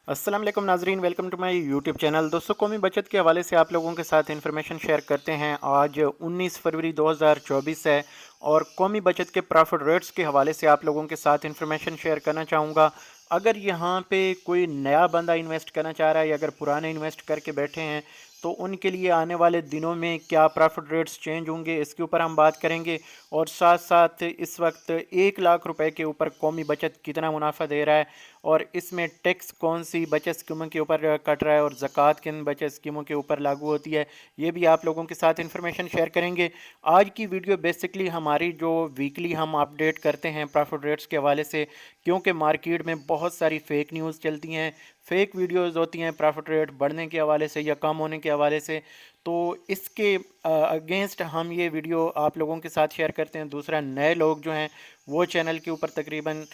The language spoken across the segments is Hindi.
अस्सलाम वालेकुम नाजरीन, welcome to my YouTube channel. दोस्तों, कौमी बचत के हवाले से आप लोगों के साथ इन्फॉर्मेशन शेयर करते हैं। आज 19 फरवरी 2024 है और कौमी बचत के प्रॉफिट रेट्स के हवाले से आप लोगों के साथ इन्फॉर्मेशन शेयर करना चाहूँगा। अगर यहाँ पे कोई नया बंदा इन्वेस्ट करना चाह रहा है या अगर पुराने इन्वेस्ट करके बैठे हैं तो उनके लिए आने वाले दिनों में क्या प्रॉफिट रेट्स चेंज होंगे, इसके ऊपर हम बात करेंगे। और साथ साथ इस वक्त 1 लाख रुपए के ऊपर कौमी बचत कितना मुनाफा दे रहा है और इसमें टैक्स कौन सी बचत स्कीमों के ऊपर कट रहा है और ज़कात किन बचत स्कीमों के ऊपर लागू होती है, ये भी आप लोगों के साथ इन्फॉर्मेशन शेयर करेंगे। आज की वीडियो बेसिकली हमारी जो वीकली हम अपडेट करते हैं प्रॉफिट रेट्स के हवाले से, क्योंकि मार्केट में बहुत सारी फेक न्यूज़ चलती हैं, फेक वीडियोस होती हैं प्रॉफिट रेट बढ़ने के हवाले से या कम होने के हवाले से। तो इसके अगेंस्ट हम ये वीडियो आप लोगों के साथ शेयर करते हैं। दूसरा, नए लोग जो हैं वो चैनल के ऊपर तकरीबन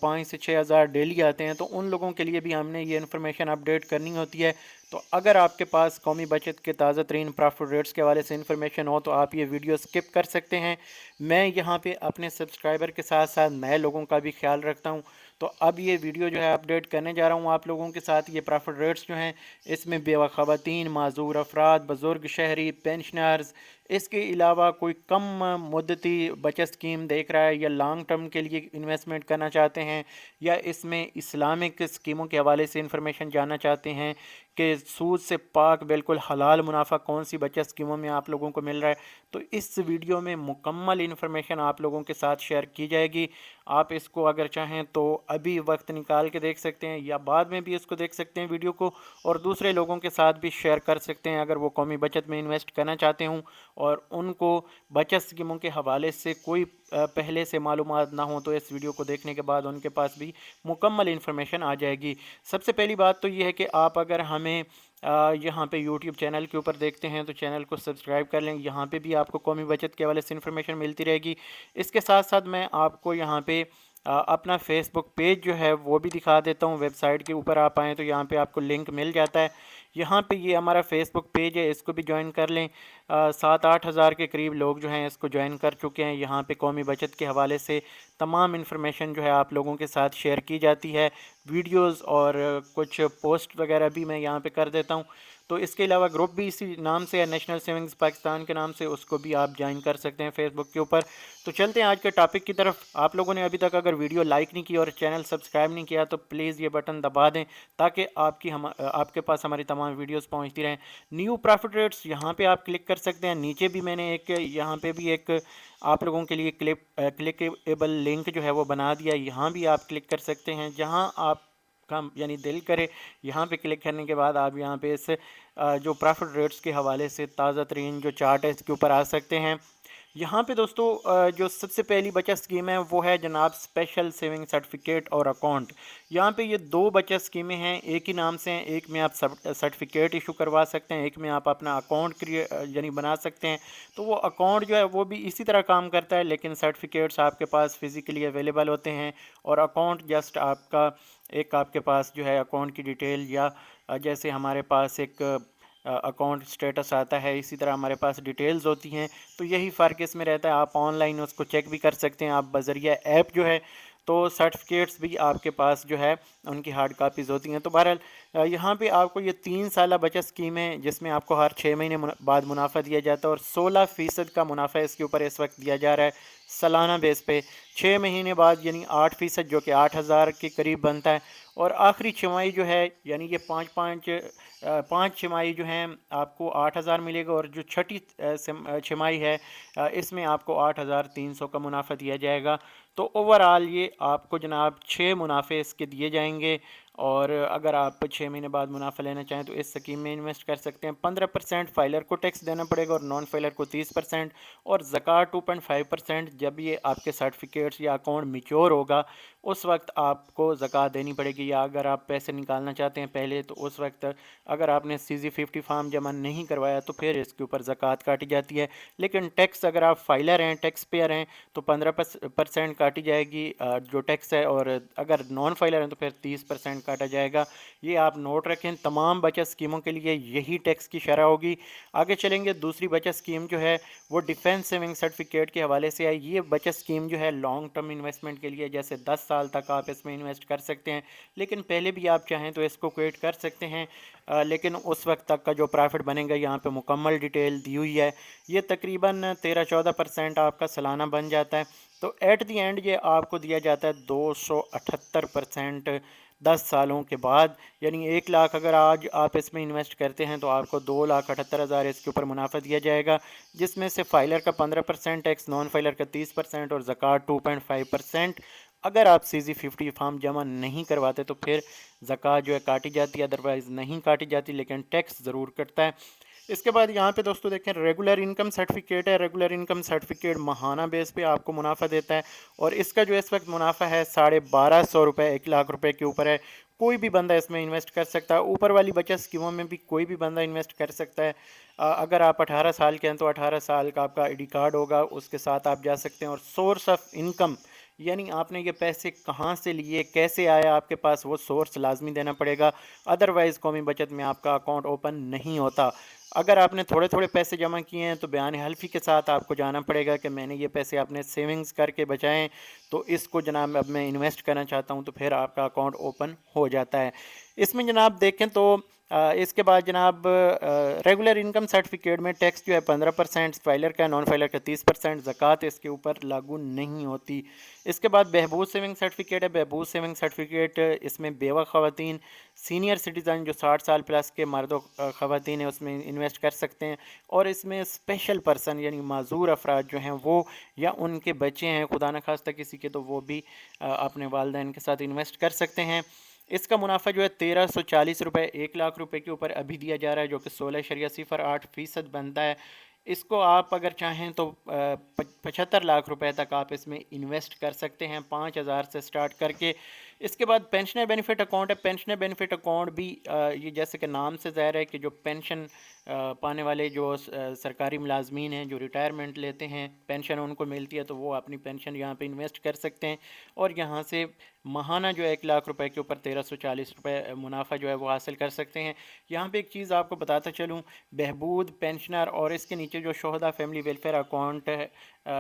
5 से 6 हज़ार डेली आते हैं, तो उन लोगों के लिए भी हमने ये इन्फॉर्मेशन अपडेट करनी होती है। तो अगर आपके पास कौमी बचत के ताज़ा तरीन प्रॉफिट रेट्स के हवाले से इन्फॉर्मेशन हो तो आप ये वीडियो स्किप कर सकते हैं। मैं यहाँ पे अपने सब्सक्राइबर के साथ साथ नए लोगों का भी ख्याल रखता हूँ। तो अब ये वीडियो जो है अपडेट करने जा रहा हूँ आप लोगों के साथ। ये प्रॉफिट रेट्स जो हैं इसमें बेवा ख़वातीन, माजूर अफराद, बुज़ुर्ग शहरी, पेंशनर्स, इसके अलावा कोई कम मुद्दती बचत स्कीम देख रहा है या लॉन्ग टर्म के लिए इन्वेस्टमेंट करना चाहते हैं या इसमें इस्लामिक स्कीमों के हवाले से इंफॉर्मेशन जानना चाहते हैं कि सूद से पाक बिल्कुल हलाल मुनाफा कौन सी बचत स्कीमों में आप लोगों को मिल रहा है, तो इस वीडियो में मुकम्मल इन्फॉर्मेशन आप लोगों के साथ शेयर की जाएगी। आप इसको अगर चाहें तो अभी वक्त निकाल के देख सकते हैं या बाद में भी इसको देख सकते हैं वीडियो को, और दूसरे लोगों के साथ भी शेयर कर सकते हैं अगर वो कौमी बचत में इन्वेस्ट करना चाहते हूँ और उनको बचत स्कीमों के हवाले से कोई पहले से मालूमात ना हो, तो इस वीडियो को देखने के बाद उनके पास भी मुकम्मल इन्फॉर्मेशन आ जाएगी। सबसे पहली बात तो ये है कि आप अगर हमें यहाँ पे यूट्यूब चैनल के ऊपर देखते हैं तो चैनल को सब्सक्राइब कर लें। यहाँ पे भी आपको कौमी बचत के हवाले से इन्फॉर्मेशन मिलती रहेगी। इसके साथ साथ मैं आपको यहाँ पे अपना फेसबुक पेज जो है वो भी दिखा देता हूँ। वेबसाइट के ऊपर आप आएँ तो यहाँ पे आपको लिंक मिल जाता है। यहाँ पे ये हमारा फेसबुक पेज है, इसको भी ज्वाइन कर लें। 7-8 हज़ार के करीब लोग जो हैं इसको ज्वाइन कर चुके हैं। यहाँ पे कौमी बचत के हवाले से तमाम इन्फॉर्मेशन जो है आप लोगों के साथ शेयर की जाती है। वीडियोस और कुछ पोस्ट वगैरह भी मैं यहाँ पे कर देता हूँ। तो इसके अलावा ग्रुप भी इसी नाम से है, नेशनल सेविंग्स पाकिस्तान के नाम से, उसको भी आप ज्वाइन कर सकते हैं फेसबुक के ऊपर। तो चलते हैं आज के टॉपिक की तरफ। आप लोगों ने अभी तक अगर वीडियो लाइक नहीं की और चैनल सब्सक्राइब नहीं किया तो प्लीज़ ये बटन दबा दें ताकि आपके पास हमारी तमाम वीडियोस पहुंचती रहें। न्यू प्रॉफिट रेट्स यहाँ पे आप क्लिक कर सकते हैं। नीचे भी मैंने एक यहाँ पे भी एक आप लोगों के लिए क्लिकेबल लिंक जो है वो बना दिया, यहाँ भी आप क्लिक कर सकते हैं। जहाँ आप का यानी दिल करे यहाँ पे क्लिक करने के बाद आप यहाँ पे इस जो प्रॉफिट रेट्स के हवाले से ताज़ा तरीन जो चार्ट है इसके ऊपर आ सकते हैं। यहाँ पे दोस्तों जो सबसे पहली बचत स्कीम है वो है जनाब स्पेशल सेविंग सर्टिफिकेट और अकाउंट। यहाँ पे ये दो बचत स्कीमें हैं, एक ही नाम से हैं। एक में आप सर्टिफिकेट इशू करवा सकते हैं, एक में आप अपना अकाउंट यानी बना सकते हैं। तो वो अकाउंट जो है वो भी इसी तरह काम करता है, लेकिन सर्टिफिकेट्स आपके पास फिज़िकली अवेलेबल होते हैं और अकाउंट जस्ट आपका एक आपके पास जो है अकाउंट की डिटेल या जैसे हमारे पास एक अकाउंट स्टेटस आता है इसी तरह हमारे पास डिटेल्स होती हैं। तो यही फ़र्क इसमें रहता है। आप ऑनलाइन उसको चेक भी कर सकते हैं आप बज़रिया ऐप जो है। तो सर्टिफिकेट्स भी आपके पास जो है उनकी हार्ड कापीज़ होती हैं। तो बहरहाल यहाँ पे आपको ये 3 साला बचत स्कीम है जिसमें आपको हर 6 महीने बाद मुनाफा दिया जाता है और 16% का मुनाफा इसके ऊपर इस वक्त दिया जा रहा है सालाना बेस पे। 6 महीने बाद यानी 8% जो कि 8 हज़ार के करीब बनता है, और आखिरी छमाही जो है यानी ये 5 छमाही जो हैं आपको 8 हज़ार मिलेगा, और जो छठी छमाही है इसमें आपको 8,300 का मुनाफा दिया जाएगा। तो ओवरऑल ये आपको जनाब 6 मुनाफे इसके दिए जाएंगे। और अगर आप 6 महीने बाद मुनाफा लेना चाहें तो इस स्कीम में इन्वेस्ट कर सकते हैं। 15% फाइलर को टैक्स देना पड़ेगा और नॉन फाइलर को 30%, और ज़कात 2.5%। जब ये आपके सर्टिफिकेट्स या अकाउंट मिच्योर होगा उस वक्त आपको ज़कात देनी पड़ेगी, या अगर आप पैसे निकालना चाहते हैं पहले तो उस वक्त अगर आपने CZ50 फार्म जमा नहीं करवाया तो फिर इसके ऊपर ज़कात काटी जाती है। लेकिन टैक्स अगर आप फाइलर हैं, टैक्स पेयर हैं, तो 15% काटी जाएगी जो टैक्स है, और अगर नॉन फाइलर हैं तो फिर 30% काटा जाएगा। ये आप नोट रखें, तमाम बचत स्कीमों के लिए यही टैक्स की शरह होगी। आगे चलेंगे। दूसरी बचत स्कीम जो है वो डिफेंस सेविंग सर्टिफिकेट के हवाले से है। ये बचत स्कीम जो है लॉन्ग टर्म इन्वेस्टमेंट के लिए, जैसे 10 साल तक आप इसमें इन्वेस्ट कर सकते हैं, लेकिन पहले भी आप चाहें तो इसको क्विट कर सकते हैं। लेकिन उस वक्त तक का जो प्रॉफिट बनेगा यहाँ पे मुकम्मल डिटेल दी हुई है। ये तकरीबन 13-14% आपका सालाना बन जाता है। तो एट दी एंड ये आपको दिया जाता है 278% 10 सालों के बाद। यानी 1 लाख अगर आज आप इसमें इन्वेस्ट करते हैं तो आपको 2,78,000 इसके ऊपर मुनाफा दिया जाएगा, जिसमें से फाइलर का 15% टैक्स, नॉन फाइलर का 30% और ज़कात 2.5%। अगर आप CZ50 फार्म जमा नहीं करवाते तो फिर ज़कात जो है काटी जाती है, अदरवाइज़ नहीं काटी जाती, लेकिन टैक्स ज़रूर कटता है। इसके बाद यहाँ पे दोस्तों देखें, रेगुलर इनकम सर्टिफिकेट है। रेगुलर इनकम सर्टिफिकेट माहाना बेस पे आपको मुनाफा देता है और इसका जो इस वक्त मुनाफा है 1250 रुपये 1 लाख रुपए के ऊपर है। कोई भी बंदा इसमें इन्वेस्ट कर सकता है। ऊपर वाली बचत स्कीमों में भी कोई भी बंदा इन्वेस्ट कर सकता है। अगर आप 18 साल के हैं तो 18 साल का आपका ID कार्ड होगा, उसके साथ आप जा सकते हैं। और सोर्स ऑफ इनकम यानी आपने ये पैसे कहाँ से लिए, कैसे आया आपके पास, वो सोर्स लाजमी देना पड़ेगा, अदरवाइज़ कौमी बचत में आपका अकाउंट ओपन नहीं होता। अगर आपने थोड़े थोड़े पैसे जमा किए हैं तो बयान हल्फी के साथ आपको जाना पड़ेगा कि मैंने ये पैसे आपने सेविंग्स करके बचाएं, तो इसको जनाब अब मैं इन्वेस्ट करना चाहता हूं, तो फिर आपका अकाउंट ओपन हो जाता है। इसमें जनाब देखें तो इसके बाद जनाब रेगुलर इनकम सर्टिफिकेट में टैक्स जो है 15%, फाइलर का, नॉन फाइलर का 30%, ज़कात इसके ऊपर लागू नहीं होती। इसके बाद बहबूद सेविंग सर्टिफिकेट है। बहबूद सेविंग सर्टिफिकेट इसमें बेवा ख़वातीन, सीनियर सिटीज़न जो 60 साल प्लस के मर्द ख़वातीन हैं उसमें इन्वेस्ट कर सकते हैं। और इसमें स्पेशल पर्सन यानी माजूर अफराद जो हैं वो, या उनके बच्चे हैं खुदा न खास्ता किसी के, तो वो भी अपने वालिदैन के साथ इन्वेस्ट कर सकते हैं। इसका मुनाफा जो है 1340 रुपये 1 लाख रुपए के ऊपर अभी दिया जा रहा है, जो कि 16.08% बनता है। इसको आप अगर चाहें तो 75 लाख रुपए तक आप इसमें इन्वेस्ट कर सकते हैं, 5,000 से स्टार्ट करके। इसके बाद पेंशनर बेनिफिट अकाउंट है। पेंशनर बेनिफिट अकाउंट भी ये जैसे कि नाम से ज़ाहिर है कि जो पेंशन पाने वाले जो सरकारी मुलाजमीन हैं जो रिटायरमेंट लेते हैं, पेंशन उनको मिलती है, तो वो अपनी पेंशन यहाँ पे इन्वेस्ट कर सकते हैं और यहाँ से माहाना जो है 1 लाख रुपए के ऊपर 1340 रुपये मुनाफा जो है वो हासिल कर सकते हैं। यहाँ पे एक चीज़ आपको बताता चलूँ, बहबूद, पेंशनर और इसके नीचे जो शोहदा फैमिली वेलफेयर अकाउंट है,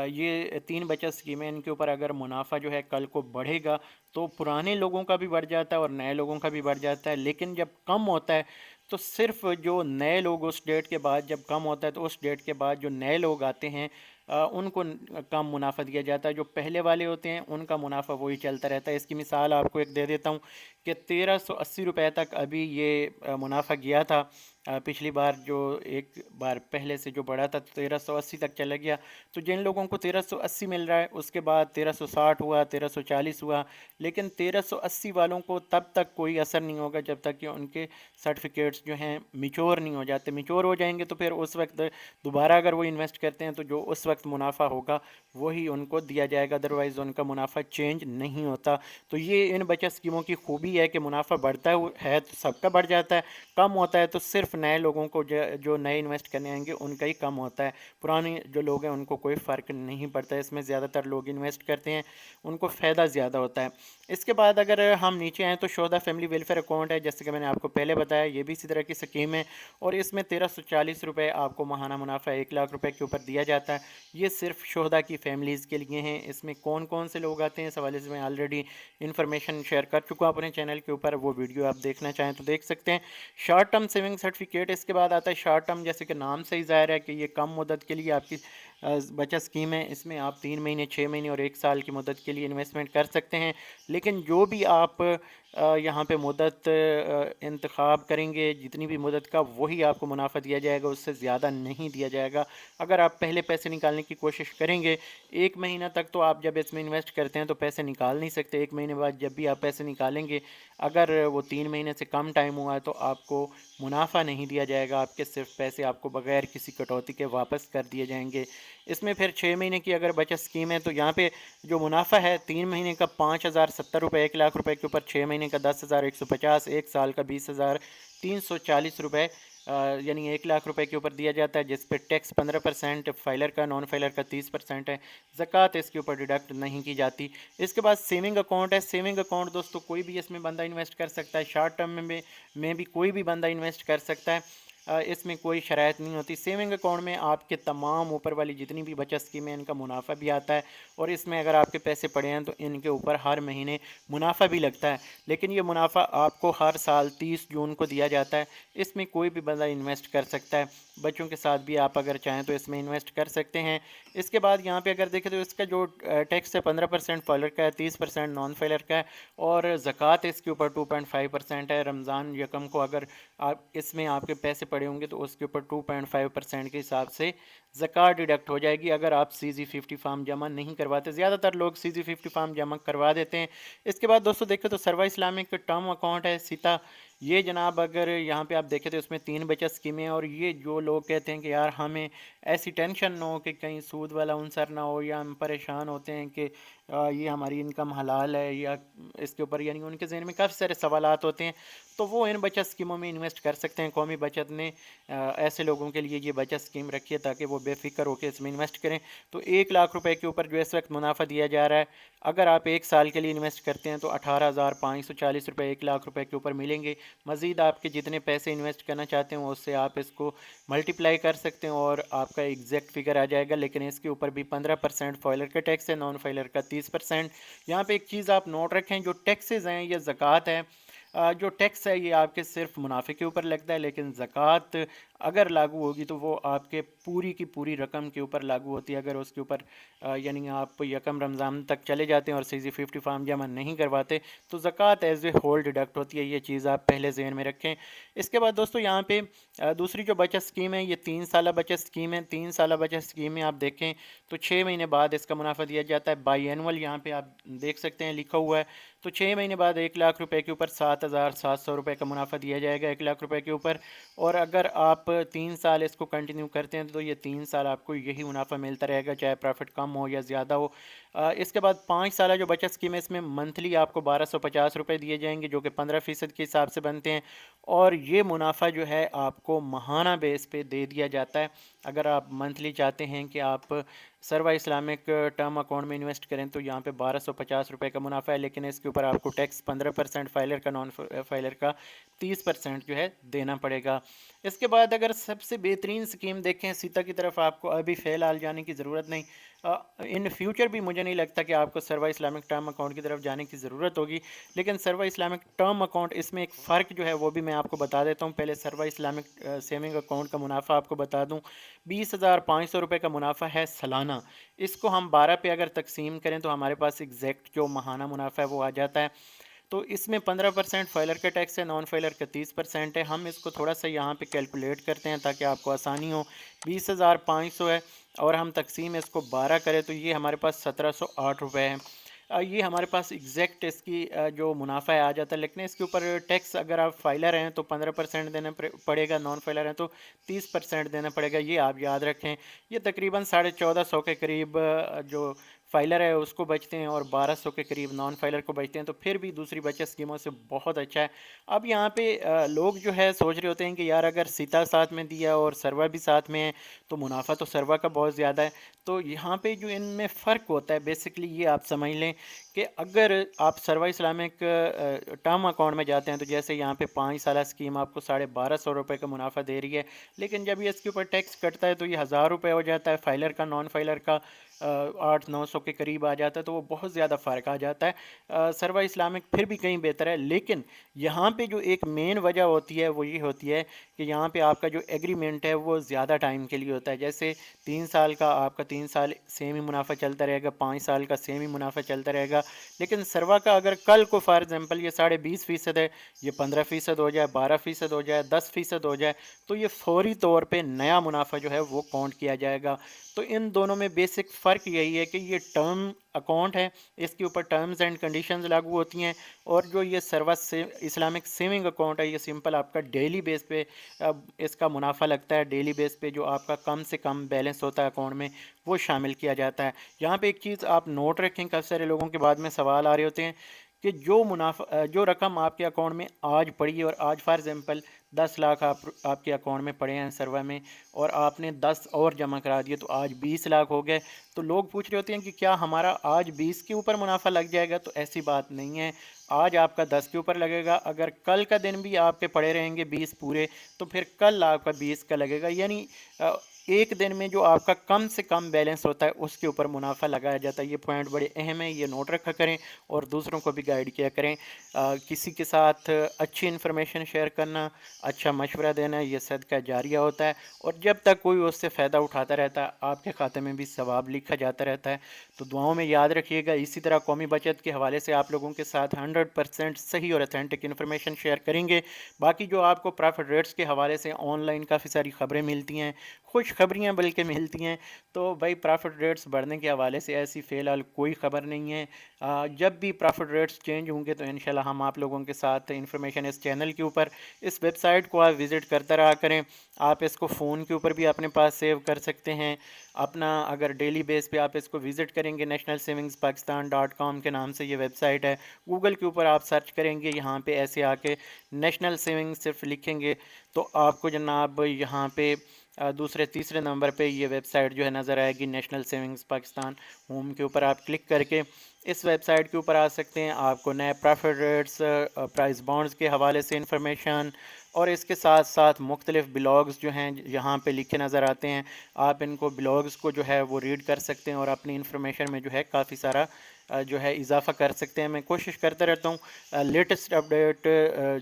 ये 3 बचत स्कीमें, इनके ऊपर अगर मुनाफा जो है कल को बढ़ेगा तो पुराने लोगों का भी बढ़ जाता है और नए लोगों का भी बढ़ जाता है। लेकिन जब कम होता है तो सिर्फ जो नए लोग उस डेट के बाद, जब कम होता है तो उस डेट के बाद जो नए लोग आते हैं उनको कम मुनाफा दिया जाता है। जो पहले वाले होते हैं उनका मुनाफा वही चलता रहता है। इसकी मिसाल आपको एक दे देता हूँ कि 1380 रुपये तक अभी ये मुनाफा गया था। पिछली बार जो एक बार पहले से जो बढ़ा था 1380 तक चला गया। तो जिन लोगों को 1380 मिल रहा है उसके बाद 1360 हुआ, 1340 हुआ, लेकिन 1380 वालों को तब तक कोई असर नहीं होगा जब तक कि उनके सर्टिफिकेट्स जो हैं मिच्योर नहीं हो जाते। मिच्योर हो जाएंगे तो फिर उस वक्त दोबारा अगर वो इन्वेस्ट करते हैं तो जो उस वक्त मुनाफा होगा वही उनको दिया जाएगा, अदरवाइज़ उनका मुनाफा चेंज नहीं होता। तो ये इन बचत स्कीमों की खूबी है कि मुनाफा बढ़ता है तो सबका बढ़ जाता है, कम होता है तो सिर्फ नए लोगों को जो नए इन्वेस्ट करने आएंगे उनका ही कम होता है। पुराने जो लोग हैं उनको कोई फ़र्क नहीं पड़ता है। इसमें ज़्यादातर लोग इन्वेस्ट करते हैं, उनको फ़ायदा ज़्यादा होता है। इसके बाद अगर हम नीचे आएँ तो शोहदा फैमिली वेलफेयर अकाउंट है, जैसे कि मैंने आपको पहले बताया, ये भी इसी तरह की स्कीम है और इसमें 1340 रुपये आपको माहाना मुनाफा 1 लाख रुपए के ऊपर दिया जाता है। ये सिर्फ शोहदा की फैमिलीज़ के लिए हैं। इसमें कौन कौन से लोग आते हैं इस हवाले से मैं ऑलरेडी इन्फॉर्मेशन शेयर कर चुका हूँ अपने चैनल के ऊपर, वो वीडियो आप देखना चाहें तो देख सकते हैं। शॉर्ट टर्म सेविंग सर्टिफिकेट इसके बाद आता है। शॉर्ट टर्म जैसे कि नाम से ही ज़ाहिर है कि ये कम मुद्दत के लिए आपकी बचत स्कीम है। इसमें आप 3 महीने, 6 महीने और 1 साल की मुद्दत के लिए इन्वेस्टमेंट कर सकते हैं। लेकिन जो भी आप यहाँ पे मुद्दत इंतखाब करेंगे, जितनी भी मुद्दत का, वही आपको मुनाफा दिया जाएगा, उससे ज़्यादा नहीं दिया जाएगा। अगर आप पहले पैसे निकालने की कोशिश करेंगे 1 महीना तक, तो आप जब इसमें इन्वेस्ट करते हैं तो पैसे निकाल नहीं सकते। 1 महीने बाद जब भी आप पैसे निकालेंगे, अगर वो 3 महीने से कम टाइम हुआ है तो आपको मुनाफा नहीं दिया जाएगा, आपके सिर्फ पैसे आपको बगैर किसी कटौती के वापस कर दिए जाएंगे। इसमें फिर 6 महीने की अगर बचत स्कीम है तो यहाँ पे जो मुनाफा है 3 महीने का 5,070 रुपये 1 लाख रुपए के ऊपर, 6 महीने का 10,150, 1 साल का 20,340 रुपये यानी 1 लाख रुपए के ऊपर दिया जाता है, जिस पे टैक्स 15%, फाइलर का, नॉन फाइलर का 30% है, ज़कात इसके ऊपर डिडक्ट नहीं की जाती। इसके बाद सेविंग अकाउंट है। सेविंग अकाउंट दोस्तों कोई भी इसमें बंदा इन्वेस्ट कर सकता है। शॉर्ट टर्म में भी कोई भी बंदा इन्वेस्ट कर सकता है। इसमें कोई शराइत नहीं होती। सेविंग अकाउंट में आपके तमाम ऊपर वाली जितनी भी बचत स्कीमें इनका मुनाफा भी आता है, और इसमें अगर आपके पैसे पड़े हैं तो इनके ऊपर हर महीने मुनाफा भी लगता है। लेकिन ये मुनाफा आपको हर साल 30 जून को दिया जाता है। इसमें कोई भी बंदा इन्वेस्ट कर सकता है। बच्चों के साथ भी आप अगर चाहें तो इसमें इन्वेस्ट कर सकते हैं। इसके बाद यहाँ पे अगर देखें तो इसका जो टैक्स है 15% फाइलर का है, 30% नॉन फाइलर का है, और ज़कात इसके ऊपर 2.5% है। रमज़ान यकम को अगर आप इसमें आपके पैसे पड़े होंगे तो उसके ऊपर 2.5% के हिसाब से ज़कात डिडक्ट हो जाएगी अगर आप CZ50 फार्म जमा नहीं करवाते। ज़्यादातर लोग CZ50 फार्म जमा करवा देते हैं। इसके बाद दोस्तों देखें तो सर्वा इस्लामिक टर्म अकाउंट है सीता। ये जनाब अगर यहाँ पे आप देखें तो इसमें 3 बचत स्कीमें हैं, और ये जो लोग कहते हैं कि यार हमें ऐसी टेंशन ना हो कि कहीं सूद वाला उनसर ना हो, या हम परेशान होते हैं कि ये हमारी इनकम हलाल है या इसके ऊपर, यानी उनके जहन में काफ़ी सारे सवालात होते हैं, तो वो इन बचत स्कीमों में इन्वेस्ट कर सकते हैं। कौमी बचत ने ऐसे लोगों के लिए ये बचत स्कीम रखी है ताकि वो बेफिक्र होकर इसमें इन्वेस्ट करें। तो 1 लाख रुपए के ऊपर जो इस वक्त मुनाफा दिया जा रहा है, अगर आप 1 साल के लिए इन्वेस्ट करते हैं तो 18,540 रुपये 1 लाख रुपए के ऊपर मिलेंगे। मज़ीद आपके जितने पैसे इन्वेस्ट करना चाहते हैं उससे आप इसको मल्टीप्लाई कर सकते हैं और आपका एग्जैक्ट फिगर आ जाएगा। लेकिन इसके ऊपर भी 15% फॉइलर का टैक्स है, नॉन फाइलर का 30%। यहाँ पे एक चीज़ आप नोट रखें, जो टैक्सेस हैं ये ज़कात है। जो टैक्स है ये आपके सिर्फ मुनाफे के ऊपर लगता है, लेकिन ज़कात अगर लागू होगी तो वो आपके पूरी की पूरी रकम के ऊपर लागू होती है। अगर उसके ऊपर यानी आप यकम रमज़ान तक चले जाते हैं और CZ50 फार्म जमा नहीं करवाते तो ज़कात एज ए होल डिडक्ट होती है। ये चीज़ आप पहले जहन में रखें। इसके बाद दोस्तों यहाँ पे दूसरी जो बचत स्कीम है ये 3 साल बचत स्कीम है। 3 साल बचत स्कीम में आप देखें तो 6 महीने बाद इसका मुनाफा दिया जाता है। बाई एनुअल यहाँ पे आप देख सकते हैं लिखा हुआ है। तो 6 महीने बाद 1 लाख रुपए के ऊपर 7,700 रुपये का मुनाफा दिया जाएगा 1 लाख रुपए के ऊपर। और अगर आप 3 साल इसको कंटिन्यू करते हैं तो ये 3 साल आपको यही मुनाफा मिलता रहेगा, चाहे प्रॉफिट कम हो या ज़्यादा हो। इसके बाद 5 साल जो बचत स्कीम है इसमें मंथली आपको 1,250 रुपये दिए जाएंगे, जो कि 15% के हिसाब से बनते हैं। और ये मुनाफा जो है आपको माहाना बेस पे दे दिया जाता है। अगर आप मंथली चाहते हैं कि आप सर्वा इस्लामिक टर्म अकाउंट में इन्वेस्ट करें तो यहाँ पे 1,250 रुपये का मुनाफा है, लेकिन इसके ऊपर आपको टैक्स 15% फाइलर का, नॉन फाइलर का 30% जो है देना पड़ेगा। इसके बाद अगर सबसे बेहतरीन स्कीम देखें सीता की तरफ, आपको अभी फ़िलहाल जाने की ज़रूरत नहीं। इन फ्यूचर भी मुझे नहीं लगता कि आपको सर्वा इस्लामिक टर्म अकाउंट की तरफ जाने की ज़रूरत होगी। लेकिन सर्वा इस्लामिक टर्म अकाउंट, इसमें एक फ़र्क जो है वो भी मैं आपको बता देता हूँ। पहले सर्वा इस्लामिक सेविंग अकाउंट का मुनाफा आपको बता दूँ। 20,500 रुपये का मुनाफा है सालाना। इसको हम 12 पे अगर तकसीम करें तो हमारे पास एग्जैक्ट जो माहाना मुनाफा है वो आ जाता है। तो इसमें 15% फाइलर का टैक्स है, नॉन फाइलर का 30% है। हम इसको थोड़ा सा यहाँ पे कैलकुलेट करते हैं ताकि आपको आसानी हो। 20,500 है और हम तकसीम इसको 12 करें तो ये हमारे पास 1,708 रुपये है। ये हमारे पास एग्जैक्ट इसकी जो मुनाफा है आ जाता है। लेकिन इसके ऊपर टैक्स अगर आप फाइलर हैं तो 15% देना पड़ेगा, नॉन फाइलर हैं तो 30% देना पड़ेगा। ये आप याद रखें। ये तकरीबन 1450 के करीब जो फाइलर है उसको बचते हैं और 1200 के करीब नॉन फाइलर को बचते हैं। तो फिर भी दूसरी बचत स्कीमों से बहुत अच्छा है। अब यहाँ पे लोग जो है सोच रहे होते हैं कि यार अगर सीता साथ में दिया और सर्वा भी साथ में है तो मुनाफा तो सर्वा का बहुत ज़्यादा है। तो यहाँ पे जो इनमें फ़र्क होता है बेसिकली ये आप समझ लें कि अगर आप सर्वा इस्लामिक टर्म अकाउंट में जाते हैं तो जैसे यहाँ पे 5 साल स्कीम आपको 1,250 रुपये का मुनाफा दे रही है, लेकिन जब ये इसके ऊपर टैक्स कटता है तो ये 1,000 रुपये हो जाता है। फाइलर का, नॉन फाइलर का 800-900 के करीब आ जाता है। तो वो बहुत ज़्यादा फ़र्क आ जाता है। सर्वा इस्लामिक फिर भी कहीं बेहतर है, लेकिन यहाँ पे जो एक मेन वजह होती है वो ये होती है कि यहाँ पे आपका जो एग्रीमेंट है वो ज़्यादा टाइम के लिए होता है। जैसे 3 साल का आपका 3 साल सेम ही मुनाफा चलता रहेगा, 5 साल का सेम ही मुनाफा चलता रहेगा। लेकिन सर्वा का अगर कल को फॉर एग्जांपल ये 20.5% है, ये 15% हो जाए, 12% हो जाए, 10% हो जाए, तो ये फौरी तौर पे नया मुनाफा जो है वो काउंट किया जाएगा। तो इन दोनों में बेसिक फ़र्क यही है कि ये टर्म अकाउंट है, इसके ऊपर टर्म्स एंड कंडीशंस लागू होती हैं, और जो ये सर्वा से इस्लामिक सेविंग अकाउंट है ये सिंपल आपका डेली बेस पे इसका मुनाफा लगता है। डेली बेस पे जो आपका कम से कम बैलेंस होता है अकाउंट में वो शामिल किया जाता है। यहाँ पे एक चीज़ आप नोट रखें, काफ़ी सारे लोगों के बाद में सवाल आ रहे होते हैं कि जो रकम आपके अकाउंट में आज पड़ी है, और आज फॉर एग्जांपल 10 लाख आपके अकाउंट में पड़े हैं सर्वर में, और आपने 10 और जमा करा दिए तो आज 20 लाख हो गए। तो लोग पूछ रहे होते हैं कि क्या हमारा आज 20 के ऊपर मुनाफा लग जाएगा? तो ऐसी बात नहीं है। आज आपका 10 के ऊपर लगेगा, अगर कल का दिन भी आपके पड़े रहेंगे 20 पूरे, तो फिर कल आपका 20 का लगेगा। यानी एक दिन में जो आपका कम से कम बैलेंस होता है उसके ऊपर मुनाफा लगाया जाता है। ये पॉइंट बड़े अहम है, ये नोट रखा करें और दूसरों को भी गाइड किया करें। किसी के साथ अच्छी इन्फॉर्मेशन शेयर करना, अच्छा मशवरा देना, ये सदका जारिया होता है, और जब तक कोई उससे फ़ायदा उठाता रहता है आपके खाते में भी सवाब लिखा जाता रहता है। तो दुआओं में याद रखिएगा। इसी तरह कौमी बचत के हवाले से आप लोगों के साथ 100% सही और अथेंटिक इन्फॉर्मेशन शेयर करेंगे। बाकी जो आपको प्रॉफिट रेट्स के हवाले से ऑनलाइन काफ़ी सारी ख़बरें मिलती हैं, खुशखबरियाँ बल्कि मिलती हैं, तो भाई प्रॉफिट रेट्स बढ़ने के हवाले से ऐसी फ़िलहाल कोई ख़बर नहीं है। जब भी प्रॉफिट रेट्स चेंज होंगे तो इंशाल्लाह हम आप लोगों के साथ इन्फॉर्मेशन इस चैनल के ऊपर, इस वेबसाइट को आप विज़िट करते रहा करें। आप इसको फ़ोन के ऊपर भी अपने पास सेव कर सकते हैं अपना। अगर डेली बेस पे आप इसको विज़िट करेंगे, nationalsavingspakistan.com के नाम से ये वेबसाइट है, गूगल के ऊपर आप सर्च करेंगे, यहाँ पे ऐसे आके नेशनल सेविंग्स सिर्फ लिखेंगे तो आपको जनाब यहाँ पे दूसरे तीसरे नंबर पे ये वेबसाइट जो है नज़र आएगी, नेशनल सेविंग्स पाकिस्तान। होम के ऊपर आप क्लिक करके इस वेबसाइट के ऊपर आ सकते हैं। आपको नए प्रॉफिट रेट्स, प्राइस बॉन्ड्स के हवाले से इंफॉर्मेशन, और इसके साथ साथ मुख्तलिफ ब्लॉग्स जो हैं यहाँ पे लिखे नज़र आते हैं। आप इनको ब्लॉग्स को जो है वो रीड कर सकते हैं और अपनी इन्फॉर्मेशन में जो है काफ़ी सारा जो है इजाफ़ा कर सकते हैं। मैं कोशिश करता रहता हूँ लेटेस्ट अपडेट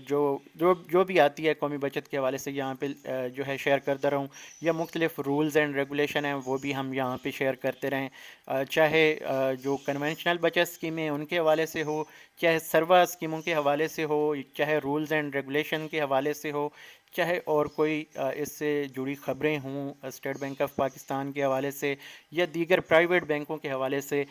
जो जो जो भी आती है कौमी बचत के हवाले से यहाँ पे जो है शेयर करता रहूँ, या मुख्तलिफ रूल्स एंड रेगुलेशन हैं वो भी हम यहाँ पे शेयर करते रहें। चाहे जो कन्वेंशनल बचत स्कीमें उनके हवाले से हो, चाहे सर्वा स्कीमों के हवाले से हो, चाहे रूल्स एंड रेगुलेशन के हवाले से हो, चाहे और कोई इससे जुड़ी ख़बरें हों स्टेट बैंक ऑफ पाकिस्तान के हवाले से या दीगर प्राइवेट बैंकों के हवाले से,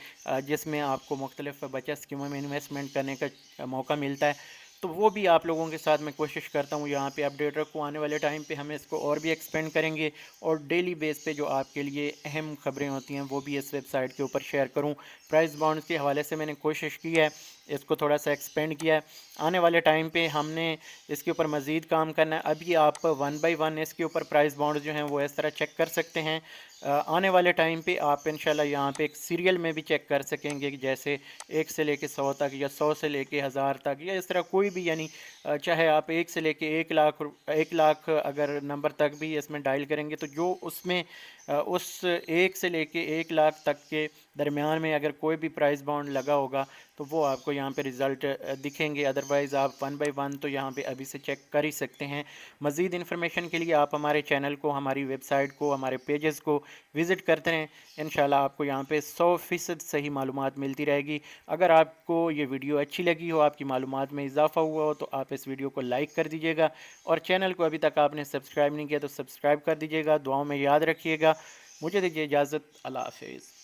जिसमें आपको मुख्तलिफ बचत स्कीमों में इन्वेस्टमेंट करने का मौका मिलता है, तो वो भी आप लोगों के साथ मैं कोशिश करता हूँ यहाँ पे अपडेट रखूँ। आने वाले टाइम पे हम इसको और भी एक्सपेंड करेंगे और डेली बेस पे जो आपके लिए अहम ख़बरें होती हैं वो भी इस वेबसाइट के ऊपर शेयर करूँ। प्राइस बॉन्ड्स के हवाले से मैंने कोशिश की है, इसको थोड़ा सा एक्सपेंड किया है। आने वाले टाइम पे हमने इसके ऊपर मज़ीद काम करना है। अभी आप 1 बाई 1 इसके ऊपर प्राइस बॉन्ड जो हैं वो इस तरह चेक कर सकते हैं। आने वाले टाइम पे आप इंशाल्लाह यहाँ पे एक सीरियल में भी चेक कर सकेंगे, जैसे 1 से लेके 100 तक, या 100 से लेके 1000 तक, या इस तरह कोई भी, यानी चाहे आप 1 से लेके 1 लाख अगर नंबर तक भी इसमें डायल करेंगे तो जो उसमें उस 1 से लेके 1 लाख तक के दरमियान में अगर कोई भी प्राइस बॉन्ड लगा होगा तो वो आपको यहाँ पे रिज़ल्ट दिखेंगे। अदरवाइज़ आप 1 बाई 1 तो यहाँ पे अभी से चेक कर ही सकते हैं। मज़ीद इन्फॉर्मेशन के लिए आप हमारे चैनल को, हमारी वेबसाइट को, हमारे पेजेस को विज़िट करते रहें। इंशाल्लाह आपको यहाँ पे 100% सही मालूमात मिलती रहेगी। अगर आपको ये वीडियो अच्छी लगी हो, आपकी मालूमात में इजाफ़ा हुआ हो, तो आप इस वीडियो को लाइक कर दीजिएगा, और चैनल को अभी तक आपने सब्सक्राइब नहीं किया तो सब्सक्राइब कर दीजिएगा। दुआओं में याद रखिएगा। मुझे दीजिए इजाज़त। अल्लाह हाफ़िज़।